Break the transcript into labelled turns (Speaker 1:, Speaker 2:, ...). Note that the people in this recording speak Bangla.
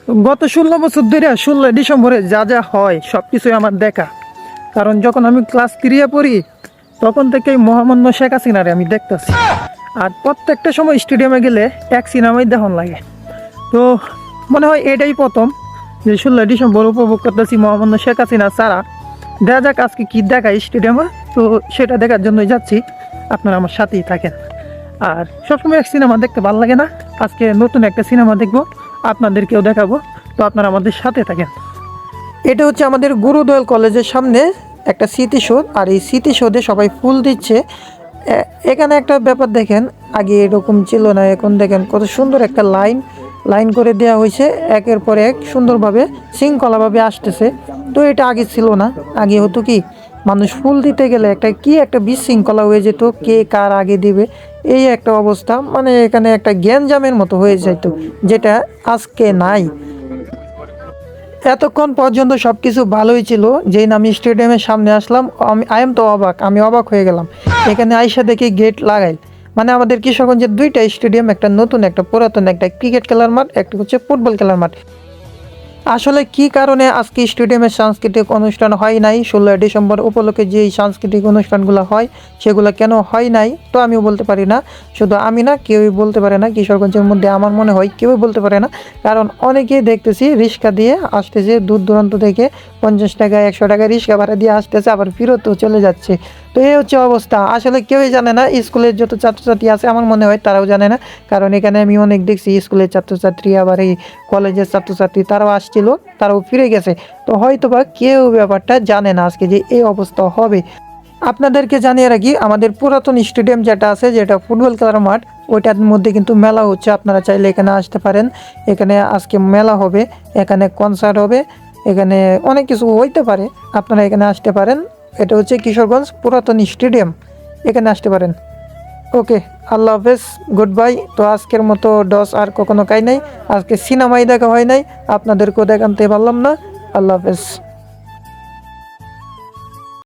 Speaker 1: গত 16 বছর ধরে 16 ডিসেম্বরে যা যা হয় সব কিছুই আমার দেখা। কারণ যখন আমি ক্লাস 3-এ পড়ি তখন থেকেই মহামান্য শেখ হাসিনারে আমি দেখতেছি। আর প্রত্যেকটা সময় স্টেডিয়ামে গেলে এক সিনেমাই দেখন লাগে। তো মনে হয় এটাই প্রথম যে 16 ডিসেম্বর উপভোগ করতেছি মহামান্য শেখ হাসিনা ছাড়া। দেখা যাক আজকে কী দেখায় স্টেডিয়ামে, তো সেটা দেখার জন্যই যাচ্ছি। আপনারা আমার সাথেই থাকেন। আর সবসময় এক সিনেমা দেখতে ভালো লাগে না, আজকে নতুন একটা সিনেমা দেখবো, আপনাদেরকেও দেখাবো। তো আপনারা আমাদের সাথে থাকেন। এটা হচ্ছে আমাদের গুরুদয়াল কলেজের সামনে একটা স্মৃতিসৌধ, আর এই স্মৃতিসৌধে সবাই ফুল দিচ্ছে। এখানে একটা ব্যাপার দেখেন, আগে এরকম ছিল না, এখন দেখেন কত সুন্দর একটা লাইন লাইন করে দেওয়া হয়েছে, একের পর এক সুন্দরভাবে শৃঙ্খলাভাবে আসতেছে। তো এটা আগে ছিল না। আগে হতো কি, মানুষ ফুল দিতে গেলে একটা বিশৃঙ্খলা হয়ে যেত, কে কার আগে দিবে, এই একটা অবস্থা, মানে এখানে একটা গ্যাঞ্জামের মতো হয়ে যেত, যেটা আজকে নাই। এতক্ষণ পর্যন্ত সব কিছু ভালোই ছিল, যেই আমি স্টেডিয়ামের সামনে আসলাম আমি অবাক হয়ে গেলাম। এখানে আইসা দেখি গেট লাগাই, মানে আমাদের কিশোরগঞ্জের দুইটা স্টেডিয়াম, একটা নতুন একটা পুরাতন, একটা ক্রিকেট খেলার মাঠ, একটা হচ্ছে ফুটবল খেলার মাঠ। আসলে কি কারণে আজকে স্টেডিয়ামের সাংস্কৃতিক অনুষ্ঠান হয় নাই, 16 ডিসেম্বর উপলক্ষে যে সাংস্কৃতিক অনুষ্ঠানগুলো হয় সেগুলো কেন হয় নাই, তো আমিও বলতে পারি না। শুধু আমি না, কেউই বলতে পারে না কিশোরগঞ্জের মধ্যে, আমার মনে হয় কেউই বলতে পারে না। কারণ অনেকেই দেখতেছি রিক্সা দিয়ে আসতেছে দূর দূরান্ত থেকে, 50 টাকা 100 টাকা রিক্সা ভাড়া দিয়ে আসতেছে, আবার ফেরতও চলে যাচ্ছে। তো এই হচ্ছে অবস্থা। আসলে কেউই জানে না, স্কুলের যত ছাত্রছাত্রী আছে আমার মনে হয় তারাও জানে না। কারণ এখানে আমি অনেক দেখছি স্কুলের ছাত্রছাত্রী, আবার এই কলেজের ছাত্রছাত্রী, তারাও আসছিল, তারাও ফিরে গেছে। তো হয়তোবা কেউ ব্যাপারটা জানে না আজকে যে এই অবস্থা হবে। আপনাদেরকে জানিয়ে রাখি, আমাদের পুরাতন স্টেডিয়াম যেটা আছে, যেটা ফুটবল খেলার মাঠ, ওইটার মধ্যে কিন্তু মেলা হচ্ছে। আপনারা চাইলে এখানে আসতে পারেন। এখানে আজকে মেলা হবে, এখানে কনসার্ট হবে, এখানে অনেক কিছু হইতে পারে। আপনারা এখানে আসতে পারেন। এটা হচ্ছে কিশোরগঞ্জ পুরাতন স্টেডিয়াম, এখানে আসতে পারেন। ওকে, আল্লাহ হাফেজ, গুড বাই। তো আজকের মতো ডস আর কখনো খাই নাই, আজকে সিনেমাই দেখা হয় নাই, আপনাদেরকেও দেখাতে পারলাম না। আল্লাহ হাফেজ।